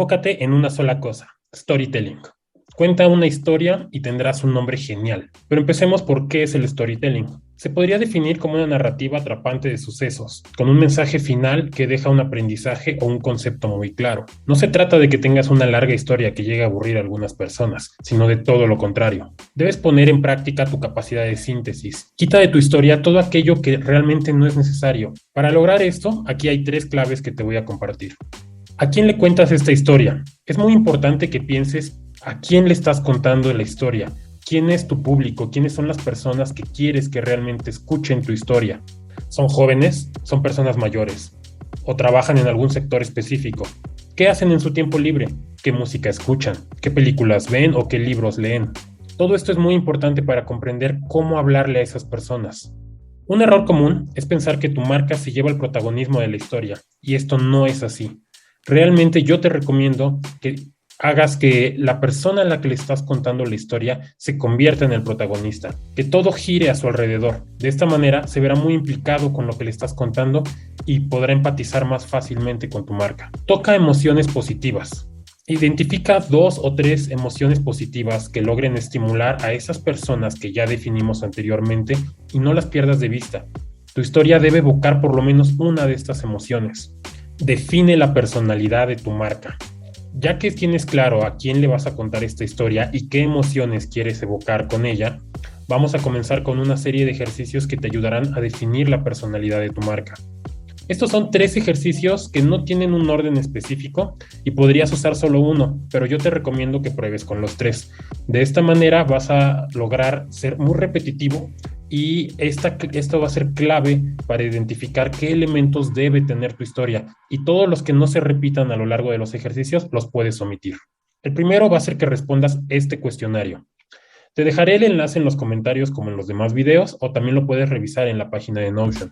Enfócate en una sola cosa: storytelling. Cuenta una historia y tendrás un nombre genial. Pero empecemos por qué es el storytelling. Se podría definir como una narrativa atrapante de sucesos, con un mensaje final que deja un aprendizaje o un concepto muy claro. No se trata de que tengas una larga historia que llegue a aburrir a algunas personas, sino de todo lo contrario. Debes poner en práctica tu capacidad de síntesis. Quita de tu historia todo aquello que realmente no es necesario. Para lograr esto, aquí hay 3 claves que te voy a compartir. ¿A quién le cuentas esta historia? Es muy importante que pienses a quién le estás contando la historia. ¿Quién es tu público? ¿Quiénes son las personas que quieres que realmente escuchen tu historia? ¿Son jóvenes? ¿Son personas mayores? ¿O trabajan en algún sector específico? ¿Qué hacen en su tiempo libre? ¿Qué música escuchan? ¿Qué películas ven o qué libros leen? Todo esto es muy importante para comprender cómo hablarle a esas personas. Un error común es pensar que tu marca se lleva el protagonismo de la historia, y esto no es así. Realmente yo te recomiendo que hagas que la persona a la que le estás contando la historia se convierta en el protagonista, que todo gire a su alrededor. De esta manera se verá muy implicado con lo que le estás contando y podrá empatizar más fácilmente con tu marca. Toca emociones positivas. Identifica 2 o 3 emociones positivas que logren estimular a esas personas que ya definimos anteriormente y no las pierdas de vista. Tu historia debe evocar por lo menos una de estas emociones. Define la personalidad de tu marca. Ya que tienes claro a quién le vas a contar esta historia y qué emociones quieres evocar con ella, vamos a comenzar con una serie de ejercicios que te ayudarán a definir la personalidad de tu marca. Estos son 3 ejercicios que no tienen un orden específico y podrías usar solo uno, pero yo te recomiendo que pruebes con los 3. De esta manera vas a lograr ser muy repetitivo y esto va a ser clave para identificar qué elementos debe tener tu historia, y todos los que no se repitan a lo largo de los ejercicios los puedes omitir. El primero va a ser que respondas este cuestionario. Te dejaré el enlace en los comentarios como en los demás videos, o también lo puedes revisar en la página de Notion.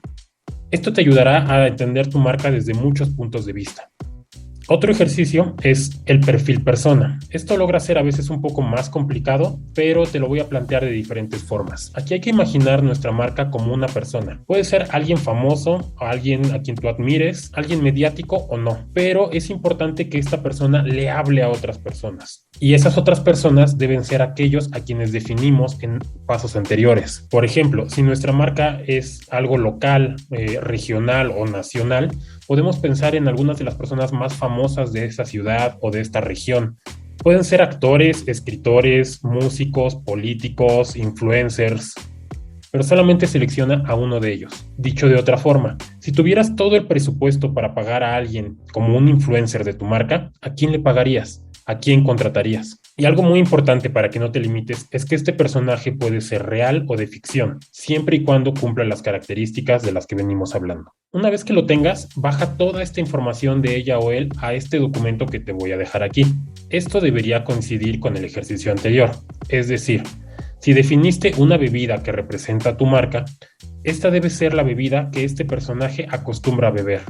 Esto te ayudará a entender tu marca desde muchos puntos de vista. Otro ejercicio es el perfil persona. Esto logra ser a veces un poco más complicado, pero te lo voy a plantear de diferentes formas. Aquí hay que imaginar nuestra marca como una persona. Puede ser alguien famoso, o alguien a quien tú admires, alguien mediático o no, pero es importante que esta persona le hable a otras personas. Y esas otras personas deben ser aquellos a quienes definimos en pasos anteriores. Por ejemplo, si nuestra marca es algo local, regional o nacional, podemos pensar en algunas de las personas más famosas de esta ciudad o de esta región. Pueden ser actores, escritores, músicos, políticos, influencers, pero solamente selecciona a uno de ellos. Dicho de otra forma, si tuvieras todo el presupuesto para pagar a alguien como un influencer de tu marca, ¿a quién le pagarías? ¿A quién contratarías? Y algo muy importante para que no te limites es que este personaje puede ser real o de ficción, siempre y cuando cumpla las características de las que venimos hablando. Una vez que lo tengas, baja toda esta información de ella o él a este documento que te voy a dejar aquí. Esto debería coincidir con el ejercicio anterior, es decir, si definiste una bebida que representa tu marca, esta debe ser la bebida que este personaje acostumbra a beber.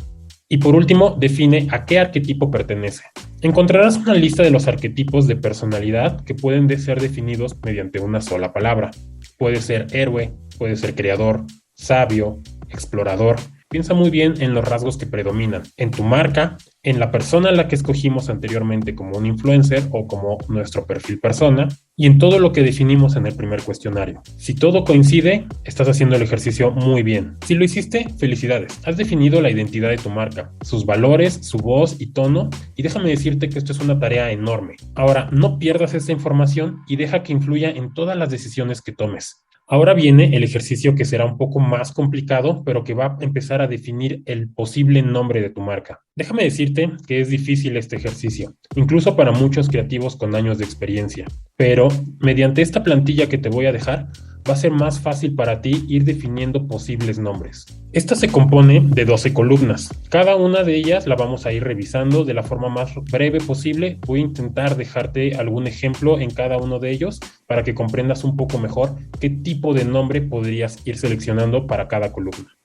Y por último, define a qué arquetipo pertenece. Encontrarás una lista de los arquetipos de personalidad que pueden ser definidos mediante una sola palabra. Puede ser héroe, puede ser creador, sabio, explorador. Piensa muy bien en los rasgos que predominan en tu marca, en la persona a la que escogimos anteriormente como un influencer o como nuestro perfil persona, y en todo lo que definimos en el primer cuestionario. Si todo coincide, estás haciendo el ejercicio muy bien. Si lo hiciste, felicidades. Has definido la identidad de tu marca, sus valores, su voz y tono, y déjame decirte que esto es una tarea enorme. Ahora, no pierdas esta información y deja que influya en todas las decisiones que tomes. Ahora viene el ejercicio que será un poco más complicado, pero que va a empezar a definir el posible nombre de tu marca. Déjame decirte que es difícil este ejercicio, incluso para muchos creativos con años de experiencia. Pero mediante esta plantilla que te voy a dejar, va a ser más fácil para ti ir definiendo posibles nombres. Esta se compone de 12 columnas. Cada una de ellas la vamos a ir revisando de la forma más breve posible. Voy a intentar dejarte algún ejemplo en cada uno de ellos para que comprendas un poco mejor qué tipo de nombre podrías ir seleccionando para cada columna.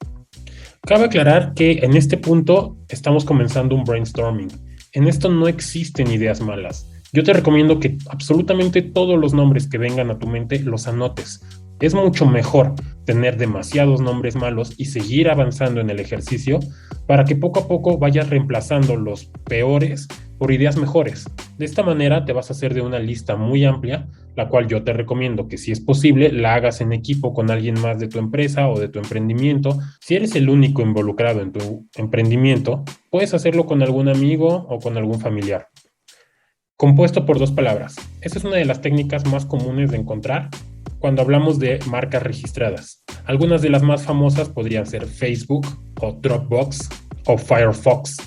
Cabe aclarar que en este punto estamos comenzando un brainstorming. En esto no existen ideas malas. Yo te recomiendo que absolutamente todos los nombres que vengan a tu mente los anotes. Es mucho mejor tener demasiados nombres malos y seguir avanzando en el ejercicio para que poco a poco vayas reemplazando los peores por ideas mejores. De esta manera te vas a hacer de una lista muy amplia, la cual yo te recomiendo que si es posible la hagas en equipo con alguien más de tu empresa o de tu emprendimiento. Si eres el único involucrado en tu emprendimiento, puedes hacerlo con algún amigo o con algún familiar. Compuesto por 2 palabras. Esta es una de las técnicas más comunes de encontrar cuando hablamos de marcas registradas. Algunas de las más famosas podrían ser Facebook o Dropbox o Firefox.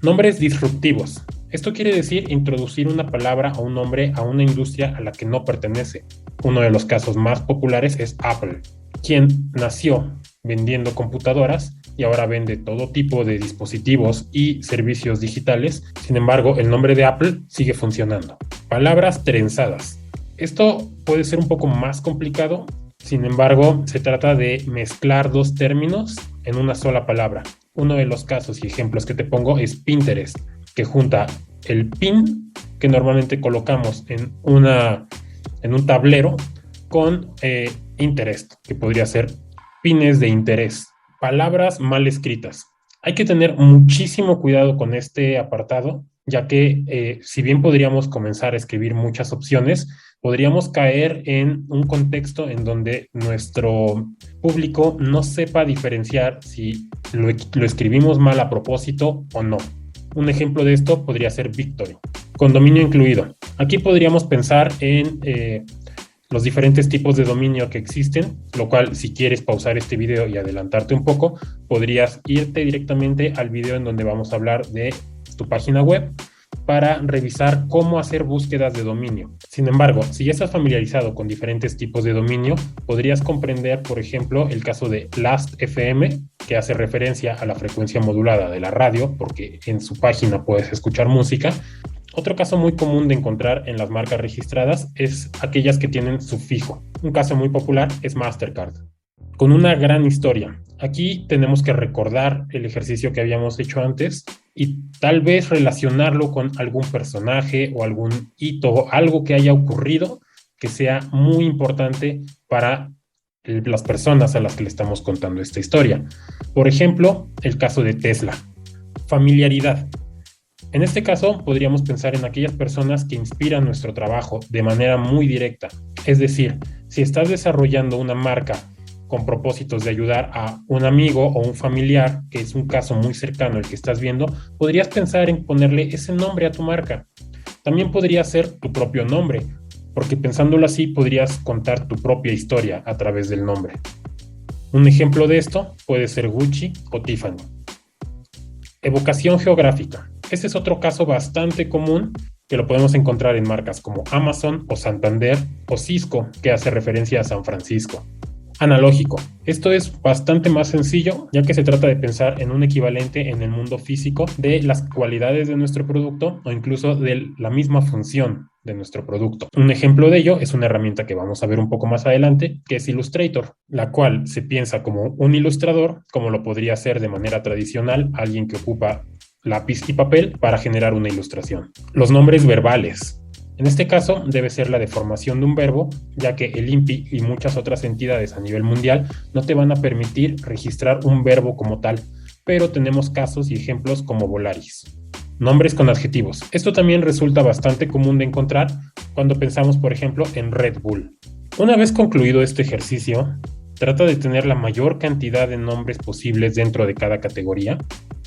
Nombres disruptivos. Esto quiere decir introducir una palabra o un nombre a una industria a la que no pertenece. Uno de los casos más populares es Apple, quien nació vendiendo computadoras y ahora vende todo tipo de dispositivos y servicios digitales. Sin embargo, el nombre de Apple sigue funcionando. Palabras trenzadas. Esto puede ser un poco más complicado, sin embargo, se trata de mezclar 2 términos en una sola palabra. Uno de los casos y ejemplos que te pongo es Pinterest, que junta el pin que normalmente colocamos en un tablero con interest, que podría ser pines de interés. Palabras mal escritas. Hay que tener muchísimo cuidado con este apartado, ya que si bien podríamos comenzar a escribir muchas opciones, podríamos caer en un contexto en donde nuestro público no sepa diferenciar si lo escribimos mal a propósito o no. Un ejemplo de esto podría ser Victory, con dominio incluido. Aquí podríamos pensar en los diferentes tipos de dominio que existen, lo cual, si quieres pausar este video y adelantarte un poco, podrías irte directamente al video en donde vamos a hablar de tu página web para revisar cómo hacer búsquedas de dominio. Sin embargo, si ya estás familiarizado con diferentes tipos de dominio, podrías comprender, por ejemplo, el caso de Last.fm, que hace referencia a la frecuencia modulada de la radio, porque en su página puedes escuchar música. Otro caso muy común de encontrar en las marcas registradas es aquellas que tienen sufijo. Un caso muy popular es Mastercard, con una gran historia. Aquí tenemos que recordar el ejercicio que habíamos hecho antes y tal vez relacionarlo con algún personaje o algún hito, algo que haya ocurrido que sea muy importante para las personas a las que le estamos contando esta historia. Por ejemplo, el caso de Tesla. Familiaridad. En este caso, podríamos pensar en aquellas personas que inspiran nuestro trabajo de manera muy directa. Es decir, si estás desarrollando una marca con propósitos de ayudar a un amigo o un familiar, que es un caso muy cercano el que estás viendo, podrías pensar en ponerle ese nombre a tu marca. También podría ser tu propio nombre, porque pensándolo así podrías contar tu propia historia a través del nombre. Un ejemplo de esto puede ser Gucci o Tiffany. Evocación geográfica. Este es otro caso bastante común que lo podemos encontrar en marcas como Amazon o Santander o Cisco, que hace referencia a San Francisco. Analógico. Esto es bastante más sencillo, ya que se trata de pensar en un equivalente en el mundo físico de las cualidades de nuestro producto o incluso de la misma función de nuestro producto. Un ejemplo de ello es una herramienta que vamos a ver un poco más adelante, que es Illustrator, la cual se piensa como un ilustrador, como lo podría hacer de manera tradicional alguien que ocupa lápiz y papel para generar una ilustración. Los nombres verbales. En este caso, debe ser la deformación de un verbo, ya que el INPI y muchas otras entidades a nivel mundial no te van a permitir registrar un verbo como tal, pero tenemos casos y ejemplos como Volaris. Nombres con adjetivos. Esto también resulta bastante común de encontrar cuando pensamos, por ejemplo, en Red Bull. Una vez concluido este ejercicio, trata de tener la mayor cantidad de nombres posibles dentro de cada categoría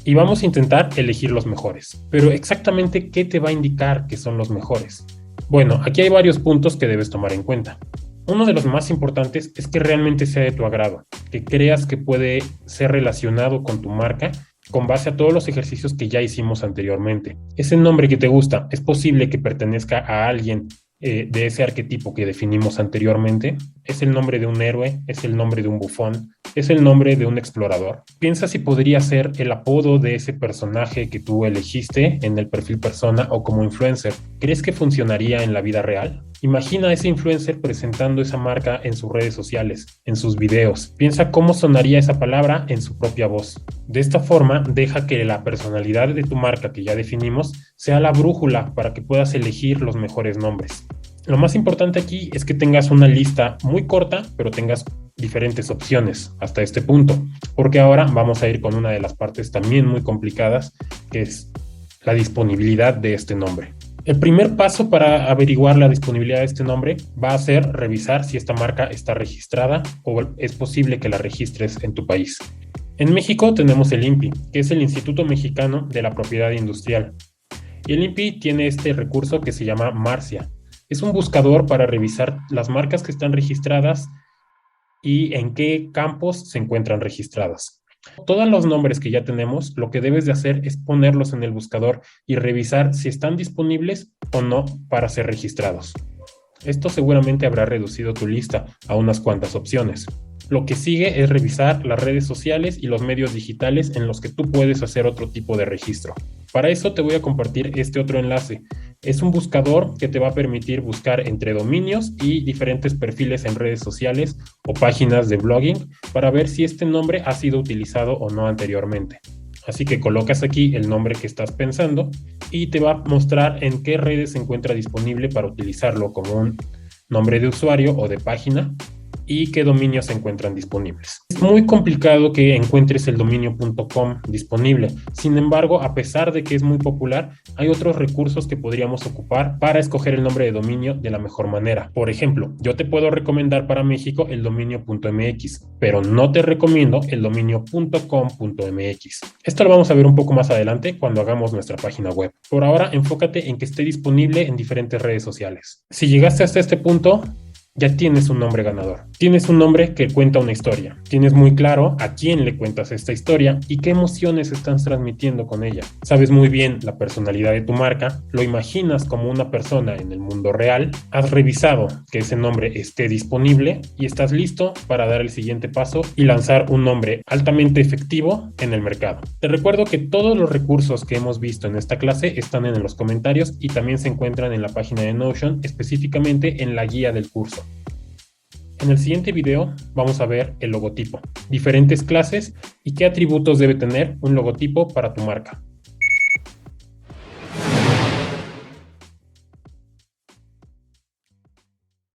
y vamos a intentar elegir los mejores. Pero exactamente, ¿qué te va a indicar que son los mejores? Bueno, aquí hay varios puntos que debes tomar en cuenta. Uno de los más importantes es que realmente sea de tu agrado, que creas que puede ser relacionado con tu marca con base a todos los ejercicios que ya hicimos anteriormente. Ese nombre que te gusta, ¿es posible que pertenezca a alguien de ese arquetipo que definimos anteriormente? ¿Es el nombre de un héroe? ¿Es el nombre de un bufón? ¿Es el nombre de un explorador? Piensa si podría ser el apodo de ese personaje que tú elegiste en el perfil persona o como influencer. ¿Crees que funcionaría en la vida real? Imagina a ese influencer presentando esa marca en sus redes sociales, en sus videos. Piensa cómo sonaría esa palabra en su propia voz. De esta forma, deja que la personalidad de tu marca que ya definimos sea la brújula para que puedas elegir los mejores nombres. Lo más importante aquí es que tengas una lista muy corta, pero tengas diferentes opciones hasta este punto, porque ahora vamos a ir con una de las partes también muy complicadas, que es la disponibilidad de este nombre. El primer paso para averiguar la disponibilidad de este nombre va a ser revisar si esta marca está registrada o es posible que la registres en tu país. En México tenemos el INPI, que es el Instituto Mexicano de la Propiedad Industrial. Y el INPI tiene este recurso que se llama Marcia. Es un buscador para revisar las marcas que están registradas y en qué campos se encuentran registradas. Todos los nombres que ya tenemos, lo que debes de hacer es ponerlos en el buscador y revisar si están disponibles o no para ser registrados. Esto seguramente habrá reducido tu lista a unas cuantas opciones. Lo que sigue es revisar las redes sociales y los medios digitales en los que tú puedes hacer otro tipo de registro. Para eso te voy a compartir este otro enlace. Es un buscador que te va a permitir buscar entre dominios y diferentes perfiles en redes sociales o páginas de blogging para ver si este nombre ha sido utilizado o no anteriormente. Así que colocas aquí el nombre que estás pensando y te va a mostrar en qué redes se encuentra disponible para utilizarlo como un nombre de usuario o de página y qué dominios se encuentran disponibles. Es muy complicado que encuentres el dominio.com disponible. Sin embargo, a pesar de que es muy popular, hay otros recursos que podríamos ocupar para escoger el nombre de dominio de la mejor manera. Por ejemplo, yo te puedo recomendar para México el dominio.mx, pero no te recomiendo el dominio.com.mx. Esto lo vamos a ver un poco más adelante cuando hagamos nuestra página web. Por ahora, enfócate en que esté disponible en diferentes redes sociales. Si llegaste hasta este punto, ya tienes un nombre ganador. Tienes un nombre que cuenta una historia. Tienes muy claro a quién le cuentas esta historia y qué emociones estás transmitiendo con ella. Sabes muy bien la personalidad de tu marca, lo imaginas como una persona en el mundo real, has revisado que ese nombre esté disponible y estás listo para dar el siguiente paso y lanzar un nombre altamente efectivo en el mercado. Te recuerdo que todos los recursos que hemos visto en esta clase están en los comentarios y también se encuentran en la página de Notion, específicamente en la guía del curso. En el siguiente video vamos a ver el logotipo, diferentes clases y qué atributos debe tener un logotipo para tu marca.